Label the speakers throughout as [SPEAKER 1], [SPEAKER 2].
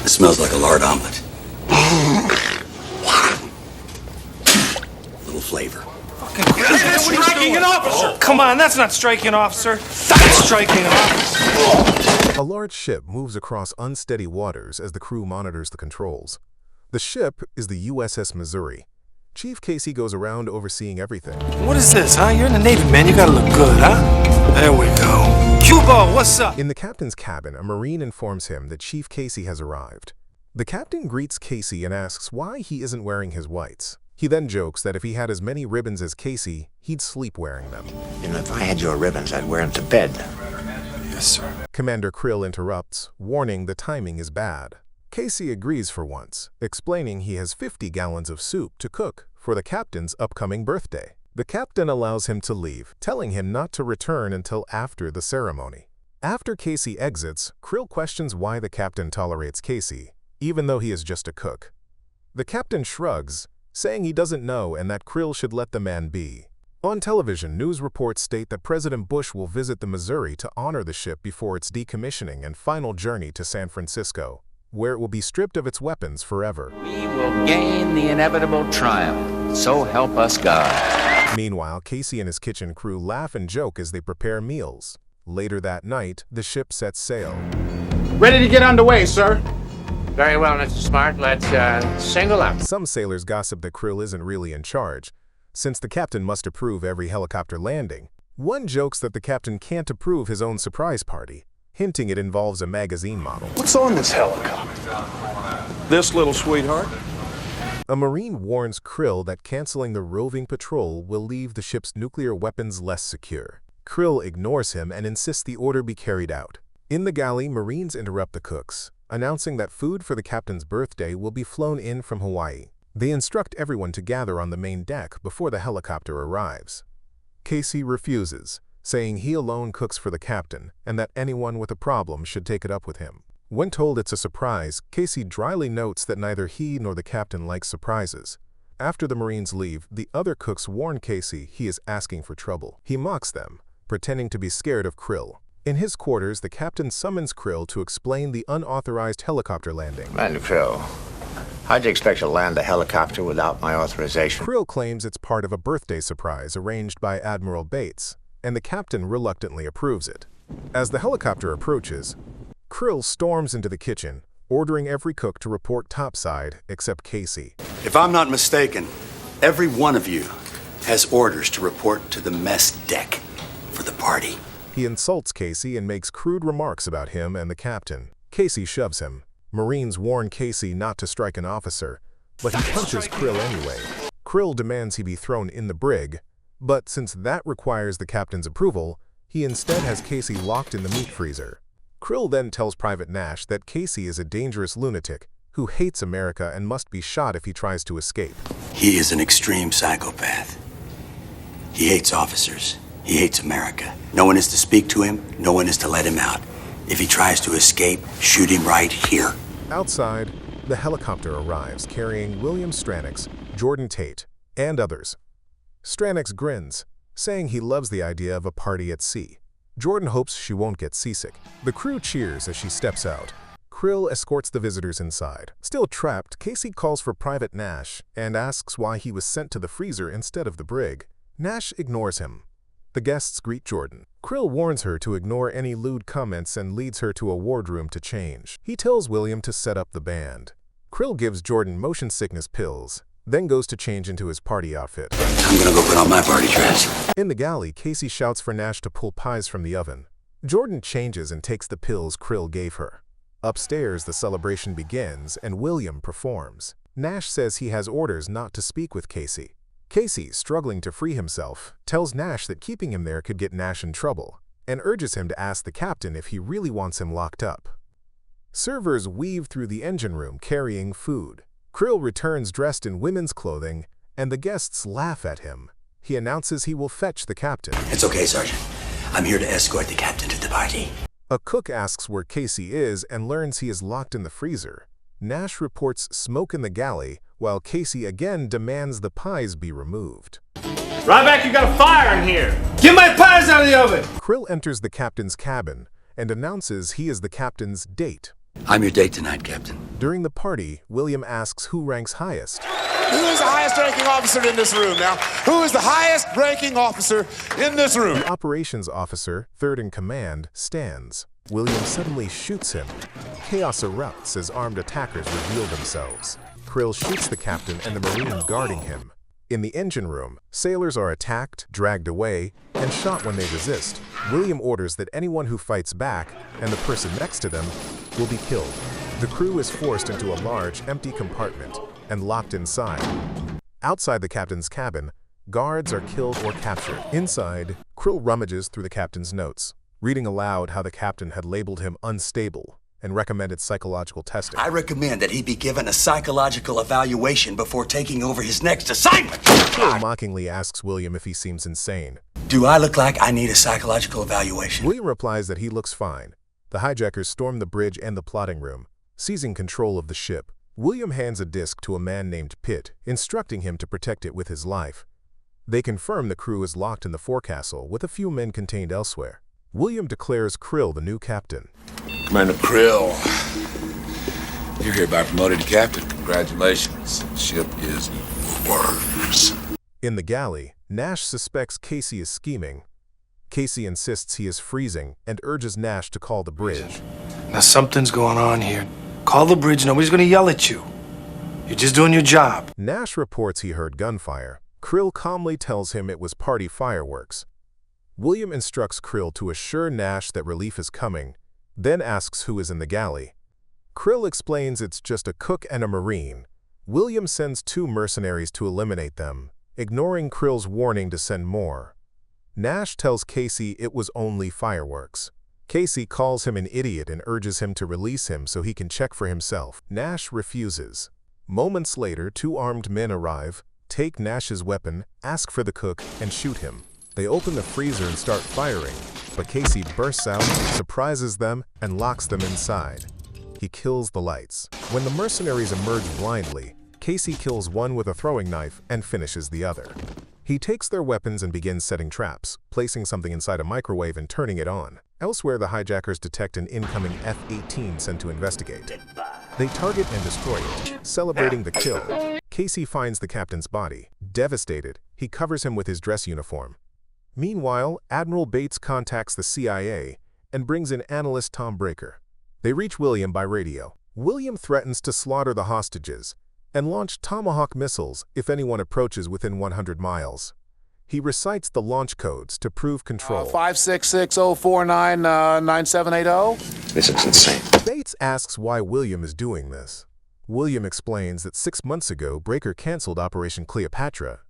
[SPEAKER 1] It smells like a lard omelet. Little flavor.
[SPEAKER 2] That's striking an officer! Oh, come on, that's not striking an officer. That's striking an officer.
[SPEAKER 3] A large ship moves across unsteady waters as the crew monitors the controls. The ship is the USS Missouri. Chief Casey goes around overseeing everything.
[SPEAKER 2] What is this, huh? You're in the Navy, man. You gotta look good, huh? There we go. Cuba, what's up?
[SPEAKER 3] In the captain's cabin, a Marine informs him that Chief Casey has arrived. The captain greets Casey and asks why he isn't wearing his whites. He then jokes that if he had as many ribbons as Casey, he'd sleep wearing them.
[SPEAKER 4] And if I had your ribbons, I'd wear them to bed.
[SPEAKER 2] Yes, sir.
[SPEAKER 3] Commander Krill interrupts, warning the timing is bad. Casey agrees for once, explaining he has 50 gallons of soup to cook for the captain's upcoming birthday. The captain allows him to leave, telling him not to return until after the ceremony. After Casey exits, Krill questions why the captain tolerates Casey, even though he is just a cook. The captain shrugs, saying he doesn't know and that Krill should let the man be. On television, news reports state that President Bush will visit the Missouri to honor the ship before its decommissioning and final journey to San Francisco, where it will be stripped of its weapons forever.
[SPEAKER 5] We will gain the inevitable triumph, so help us God.
[SPEAKER 3] Meanwhile, Casey and his kitchen crew laugh and joke as they prepare meals. Later that night, the ship sets sail.
[SPEAKER 6] Ready to get underway, sir.
[SPEAKER 4] Very well, Mr. Smart. Let's single up.
[SPEAKER 3] Some sailors gossip that Krill isn't really in charge, since the captain must approve every helicopter landing. One jokes that the captain can't approve his own surprise party, hinting it involves a magazine model.
[SPEAKER 2] What's on this helicopter? This little sweetheart?
[SPEAKER 3] A Marine warns Krill that canceling the roving patrol will leave the ship's nuclear weapons less secure. Krill ignores him and insists the order be carried out. In the galley, Marines interrupt the cooks, announcing that food for the captain's birthday will be flown in from Hawaii. They instruct everyone to gather on the main deck before the helicopter arrives. Casey refuses, saying he alone cooks for the captain and that anyone with a problem should take it up with him. When told it's a surprise, Casey dryly notes that neither he nor the captain likes surprises. After the Marines leave, the other cooks warn Casey he is asking for trouble. He mocks them, pretending to be scared of Krill. In his quarters, the captain summons Krill to explain the unauthorized helicopter landing.
[SPEAKER 4] Commander Krill, how'd you expect to land a helicopter without my authorization?
[SPEAKER 3] Krill claims it's part of a birthday surprise arranged by Admiral Bates, and the captain reluctantly approves it. As the helicopter approaches, Krill storms into the kitchen, ordering every cook to report topside except Casey.
[SPEAKER 1] If I'm not mistaken, every one of you has orders to report to the mess deck for the party.
[SPEAKER 3] He insults Casey and makes crude remarks about him and the captain. Casey shoves him. Marines warn Casey not to strike an officer, but he punches Krill anyway. Krill demands he be thrown in the brig, but since that requires the captain's approval, he instead has Casey locked in the meat freezer. Krill then tells Private Nash that Casey is a dangerous lunatic who hates America and must be shot if he tries to escape.
[SPEAKER 1] He is an extreme psychopath. He hates officers. He hates America. No one is to speak to him. No one is to let him out. If he tries to escape, shoot him right here.
[SPEAKER 3] Outside, the helicopter arrives carrying William Stranix, Jordan Tate, and others. Stranix grins, saying he loves the idea of a party at sea. Jordan hopes she won't get seasick. The crew cheers as she steps out. Krill escorts the visitors inside. Still trapped, Casey calls for Private Nash and asks why he was sent to the freezer instead of the brig. Nash ignores him. The guests greet Jordan. Krill warns her to ignore any lewd comments and leads her to a wardroom to change. He tells William to set up the band. Krill gives Jordan motion sickness pills, then goes to change into his party outfit.
[SPEAKER 1] I'm gonna go put on my party dress.
[SPEAKER 3] In the galley, Casey shouts for Nash to pull pies from the oven. Jordan changes and takes the pills Krill gave her. Upstairs, the celebration begins and William performs. Nash says he has orders not to speak with Casey. Casey, struggling to free himself, tells Nash that keeping him there could get Nash in trouble, and urges him to ask the captain if he really wants him locked up. Servers weave through the engine room carrying food. Krill returns dressed in women's clothing, and the guests laugh at him. He announces he will fetch the captain.
[SPEAKER 1] It's okay, Sergeant. I'm here to escort the captain to the party.
[SPEAKER 3] A cook asks where Casey is and learns he is locked in the freezer. Nash reports smoke in the galley, while Casey again demands the pies be removed.
[SPEAKER 6] Ryback, you got a fire in here! Get my pies out of the oven!
[SPEAKER 3] Krill enters the captain's cabin and announces he is the captain's date.
[SPEAKER 1] I'm your date tonight, Captain.
[SPEAKER 3] During the party, William asks who ranks highest.
[SPEAKER 7] Who is the highest ranking officer in this room now? Who is the highest ranking officer in this room?
[SPEAKER 3] The operations officer, third in command, stands. William suddenly shoots him. Chaos erupts as armed attackers reveal themselves. Krill shoots the captain and the Marine guarding him. In the engine room, sailors are attacked, dragged away, and shot when they resist. William orders that anyone who fights back, and the person next to them, will be killed. The crew is forced into a large, empty compartment and locked inside. Outside the captain's cabin, guards are killed or captured. Inside, Krill rummages through the captain's notes, reading aloud how the captain had labeled him unstable and recommended psychological testing.
[SPEAKER 1] I recommend that he be given a psychological evaluation before taking over his next assignment.
[SPEAKER 3] Krill mockingly asks William if he seems insane.
[SPEAKER 1] Do I look like I need a psychological evaluation?
[SPEAKER 3] William replies that he looks fine. The hijackers storm the bridge and the plotting room, seizing control of the ship. William hands a disc to a man named Pitt, instructing him to protect it with his life. They confirm the crew is locked in the forecastle, with a few men contained elsewhere. William declares Krill the new captain.
[SPEAKER 8] Commander Krill, you're hereby promoted to captain. Congratulations. The ship is yours.
[SPEAKER 3] In the galley, Nash suspects Casey is scheming. Casey insists he is freezing and urges Nash to call the bridge.
[SPEAKER 2] Now something's going on here. Call the bridge, nobody's gonna yell at you. You're just doing your job.
[SPEAKER 3] Nash reports he heard gunfire. Krill calmly tells him it was party fireworks. William instructs Krill to assure Nash that relief is coming, then asks who is in the galley. Krill explains it's just a cook and a Marine. William sends 2 mercenaries to eliminate them, ignoring Krill's warning to send more. Nash tells Casey it was only fireworks. Casey calls him an idiot and urges him to release him so he can check for himself. Nash refuses. Moments later, 2 armed men arrive, take Nash's weapon, ask for the cook, and shoot him. They open the freezer and start firing, but Casey bursts out, surprises them, and locks them inside. He kills the lights. When the mercenaries emerge blindly, Casey kills one with a throwing knife and finishes the other. He takes their weapons and begins setting traps, placing something inside a microwave and turning it on. Elsewhere, the hijackers detect an incoming F-18 sent to investigate. They target and destroy it, celebrating the kill. Casey finds the captain's body. Devastated, he covers him with his dress uniform. Meanwhile, Admiral Bates contacts the CIA and brings in analyst Tom Breaker. They reach William by radio. William threatens to slaughter the hostages and launch Tomahawk missiles if anyone approaches within 100 miles. He recites the launch codes to prove control.
[SPEAKER 4] 566-049-9780.
[SPEAKER 8] This is insane.
[SPEAKER 3] Bates asks why William is doing this. William explains that 6 months ago, Breaker canceled Operation Cleopatra.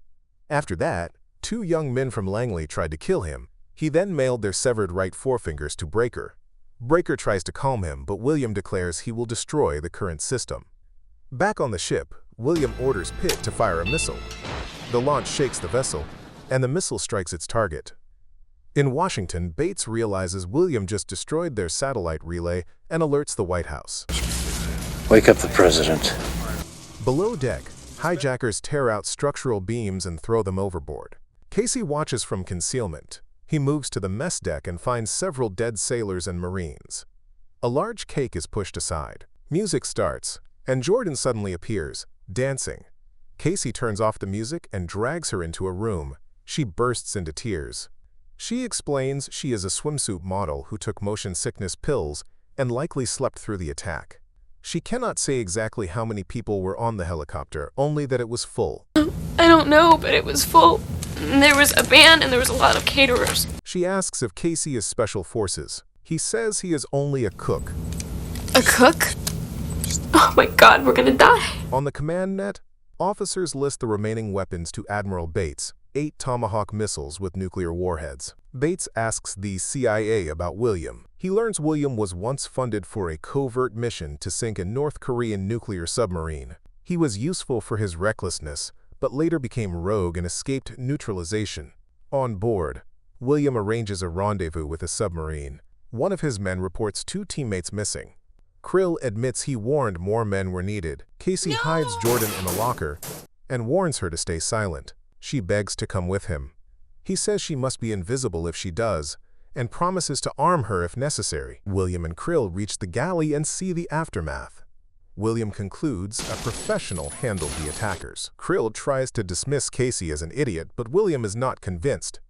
[SPEAKER 3] After that, 2 young men from Langley tried to kill him. He then mailed their severed right forefingers to Breaker. Breaker tries to calm him, but William declares he will destroy the current system. Back on the ship, William orders Pitt to fire a missile. The launch shakes the vessel, and the missile strikes its target. In Washington, Bates realizes William just destroyed their satellite relay and alerts the White House.
[SPEAKER 5] Wake up the president.
[SPEAKER 3] Below deck, hijackers tear out structural beams and throw them overboard. Casey watches from concealment. He moves to the mess deck and finds several dead sailors and Marines. A large cake is pushed aside. Music starts, and Jordan suddenly appears, dancing. Casey turns off the music and drags her into a room. She bursts into tears. She explains she is a swimsuit model who took motion sickness pills and likely slept through the attack. She cannot say exactly how many people were on the helicopter, only that it was full.
[SPEAKER 9] I don't know, but it was full. There was a band and there was a lot of caterers.
[SPEAKER 3] She asks if Casey is Special Forces. He says he is only a cook.
[SPEAKER 9] A cook? Oh my God, we're gonna die.
[SPEAKER 3] On the command net, officers list the remaining weapons to Admiral Bates, 8 Tomahawk missiles with nuclear warheads. Bates asks the CIA about William. He learns William was once funded for a covert mission to sink a North Korean nuclear submarine. He was useful for his recklessness, but later became rogue and escaped neutralization. On board, William arranges a rendezvous with a submarine. One of his men reports 2 teammates missing. Krill admits he warned more men were needed. Casey hides Jordan in a locker and warns her to stay silent. She begs to come with him. He says she must be invisible if she does, and promises to arm her if necessary. William and Krill reach the galley and see the aftermath. William concludes a professional handled the attackers. Krill tries to dismiss Casey as an idiot, but William is not convinced.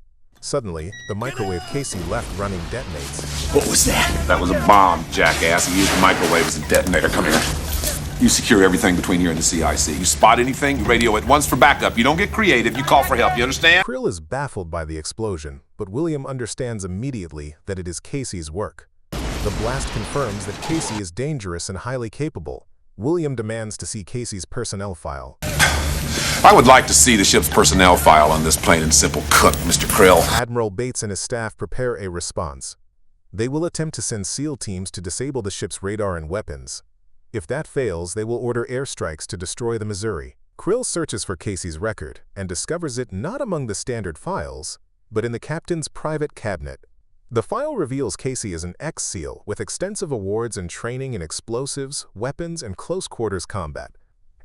[SPEAKER 3] Suddenly, the microwave Casey left running detonates.
[SPEAKER 8] What was that? That was a bomb, jackass. He used the microwave as a detonator. Come here. You secure everything between here and the CIC. You spot anything, you radio at once for backup. You don't get creative, you call for help. You understand?
[SPEAKER 3] Krill is baffled by the explosion, but William understands immediately that it is Casey's work. The blast confirms that Casey is dangerous and highly capable. William demands to see Casey's personnel file.
[SPEAKER 8] I would like to see the ship's personnel file on this plain and simple cook, Mr. Krill.
[SPEAKER 3] Admiral Bates and his staff prepare a response. They will attempt to send SEAL teams to disable the ship's radar and weapons. If that fails, they will order airstrikes to destroy the Missouri. Krill searches for Casey's record and discovers it not among the standard files, but in the captain's private cabinet. The file reveals Casey is an ex-SEAL with extensive awards and training in explosives, weapons, and close-quarters combat.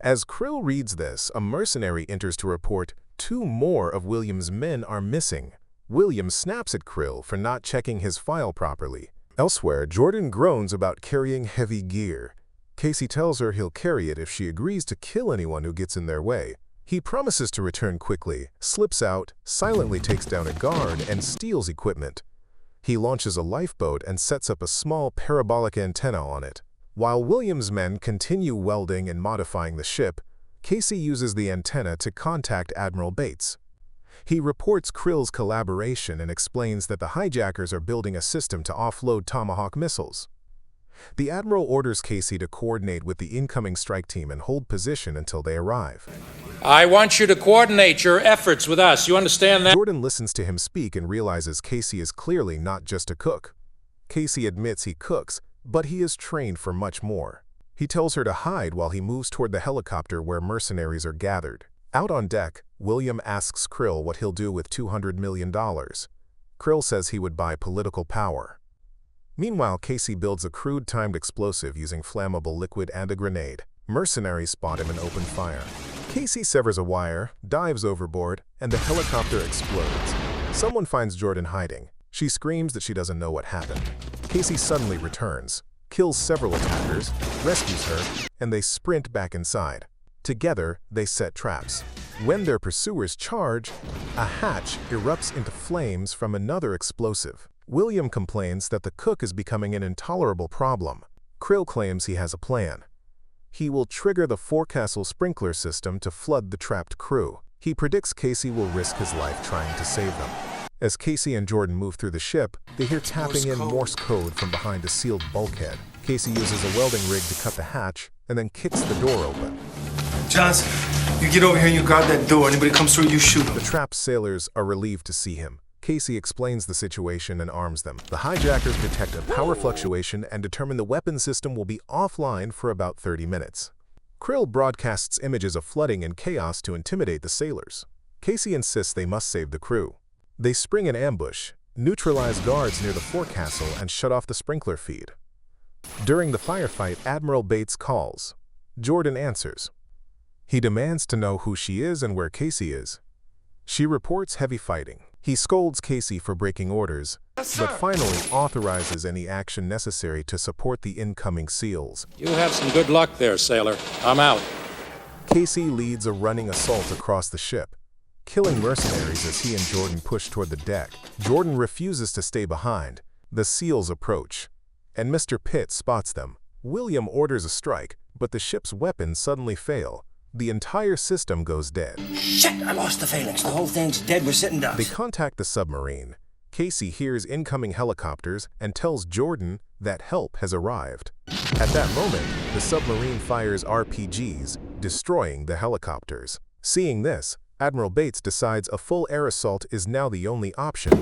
[SPEAKER 3] As Krill reads this, a mercenary enters to report 2 more of William's men are missing. William snaps at Krill for not checking his file properly. Elsewhere, Jordan groans about carrying heavy gear. Casey tells her he'll carry it if she agrees to kill anyone who gets in their way. He promises to return quickly, slips out, silently takes down a guard, and steals equipment. He launches a lifeboat and sets up a small parabolic antenna on it. While William's men continue welding and modifying the ship, Casey uses the antenna to contact Admiral Bates. He reports Krill's collaboration and explains that the hijackers are building a system to offload Tomahawk missiles. The Admiral orders Casey to coordinate with the incoming strike team and hold position until they arrive.
[SPEAKER 10] I want you to coordinate your efforts with us. You understand that?
[SPEAKER 3] Jordan listens to him speak and realizes Casey is clearly not just a cook. Casey admits he cooks, but he is trained for much more. He tells her to hide while he moves toward the helicopter where mercenaries are gathered. Out on deck, William asks Krill what he'll do with $200 million. Krill says he would buy political power. Meanwhile, Casey builds a crude timed explosive using flammable liquid and a grenade. Mercenaries spot him and open fire. Casey severs a wire, dives overboard, and the helicopter explodes. Someone finds Jordan hiding. She screams that she doesn't know what happened. Casey suddenly returns, kills several attackers, rescues her, and they sprint back inside. Together, they set traps. When their pursuers charge, a hatch erupts into flames from another explosive. William complains that the cook is becoming an intolerable problem. Krill claims he has a plan. He will trigger the forecastle sprinkler system to flood the trapped crew. He predicts Casey will risk his life trying to save them. As Casey and Jordan move through the ship, they hear tapping in Morse code from behind a sealed bulkhead. Casey uses a welding rig to cut the hatch and then kicks the door open.
[SPEAKER 2] Johnson, you get over here and you guard that door. Anybody comes through, you shoot them.
[SPEAKER 3] The trapped sailors are relieved to see him. Casey explains the situation and arms them. The hijackers detect a power fluctuation and determine the weapon system will be offline for about 30 minutes. Krill broadcasts images of flooding and chaos to intimidate the sailors. Casey insists they must save the crew. They spring an ambush, neutralize guards near the forecastle, and shut off the sprinkler feed. During the firefight, Admiral Bates calls. Jordan answers. He demands to know who she is and where Casey is. She reports heavy fighting. He scolds Casey for breaking orders, but finally authorizes any action necessary to support the incoming SEALs.
[SPEAKER 10] You have some good luck there, sailor. I'm out.
[SPEAKER 3] Casey leads a running assault across the ship, killing mercenaries as he and Jordan push toward the deck. Jordan refuses to stay behind. The SEALs approach, and Mr. Pitt spots them. William orders a strike, but the ship's weapons suddenly fail. The entire system goes dead.
[SPEAKER 11] Shit, I lost the phalanx. The whole thing's dead. We're sitting ducks.
[SPEAKER 3] They contact the submarine. Casey hears incoming helicopters and tells Jordan that help has arrived. At that moment, the submarine fires RPGs, destroying the helicopters. Seeing this, Admiral Bates decides a full air assault is now the only option.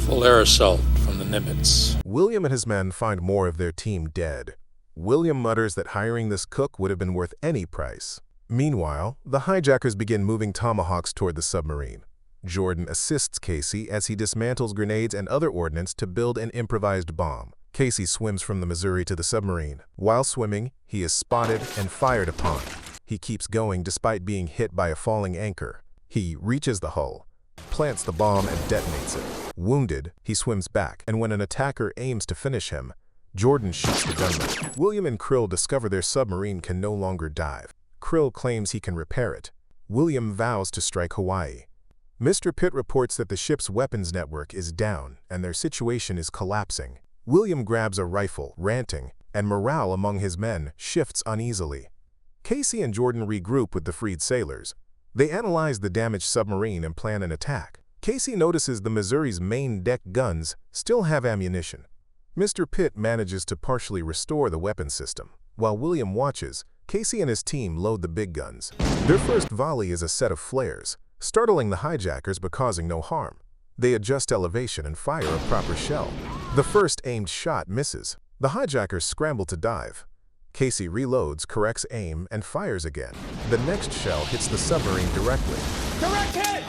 [SPEAKER 10] Full air assault from the Nimitz.
[SPEAKER 3] William and his men find more of their team dead. William mutters that hiring this cook would have been worth any price. Meanwhile, the hijackers begin moving Tomahawks toward the submarine. Jordan assists Casey as he dismantles grenades and other ordnance to build an improvised bomb. Casey swims from the Missouri to the submarine. While swimming, he is spotted and fired upon. He keeps going despite being hit by a falling anchor. He reaches the hull, plants the bomb and detonates it. Wounded, he swims back, and when an attacker aims to finish him, Jordan shoots the gunman. William and Krill discover their submarine can no longer dive. Krill claims he can repair it. William vows to strike Hawaii. Mr. Pitt reports that the ship's weapons network is down and their situation is collapsing. William grabs a rifle, ranting, and morale among his men shifts uneasily. Casey and Jordan regroup with the freed sailors. They analyze the damaged submarine and plan an attack. Casey notices the Missouri's main deck guns still have ammunition. Mr. Pitt manages to partially restore the weapon system. While William watches, Casey and his team load the big guns. Their first volley is a set of flares, startling the hijackers but causing no harm. They adjust elevation and fire a proper shell. The first aimed shot misses. The hijackers scramble to dive. Casey reloads, corrects aim, and fires again. The next shell hits the submarine directly.
[SPEAKER 6] Correct hit!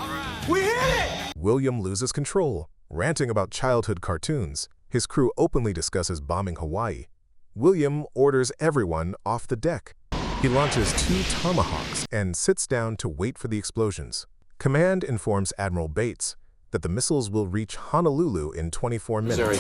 [SPEAKER 6] We hit it!
[SPEAKER 3] William loses control, ranting about childhood cartoons. His crew openly discusses bombing Hawaii. William orders everyone off the deck. He launches 2 tomahawks and sits down to wait for the explosions. Command informs Admiral Bates that the missiles will reach Honolulu in 24 minutes.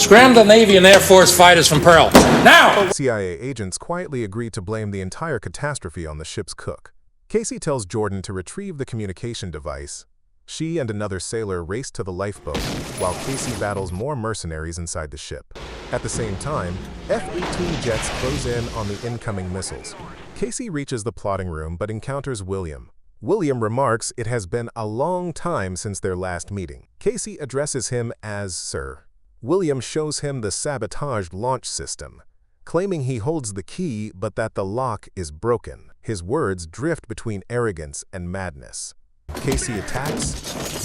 [SPEAKER 10] Scramble the Navy and Air Force fighters from Pearl. Now!
[SPEAKER 3] CIA agents quietly agree to blame the entire catastrophe on the ship's cook. Casey tells Jordan to retrieve the communication device. She and another sailor race to the lifeboat, while Casey battles more mercenaries inside the ship. At the same time, F-18 jets close in on the incoming missiles. Casey reaches the plotting room but encounters William. William remarks it has been a long time since their last meeting. Casey addresses him as Sir. William shows him the sabotaged launch system, claiming he holds the key but that the lock is broken. His words drift between arrogance and madness. Casey attacks.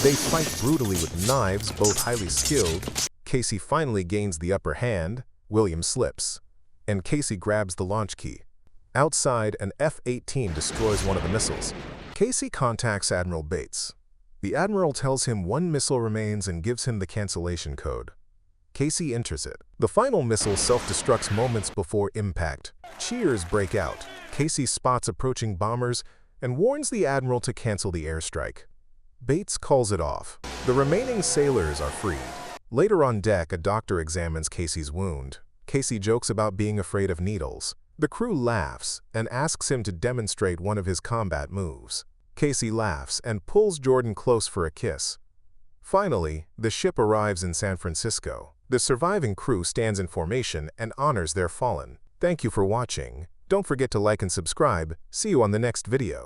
[SPEAKER 3] They fight brutally with knives, both highly skilled. Casey finally gains the upper hand. William slips, and Casey grabs the launch key. Outside, an F-18 destroys one of the missiles. Casey contacts Admiral Bates. The Admiral tells him 1 missile remains and gives him the cancellation code. Casey enters it. The final missile self-destructs moments before impact. Cheers break out. Casey spots approaching bombers and warns the Admiral to cancel the airstrike. Bates calls it off. The remaining sailors are freed. Later on deck, a doctor examines Casey's wound. Casey jokes about being afraid of needles. The crew laughs and asks him to demonstrate one of his combat moves. Casey laughs and pulls Jordan close for a kiss. Finally, the ship arrives in San Francisco. The surviving crew stands in formation and honors their fallen. Thank you for watching. Don't forget to like and subscribe. See you on the next video.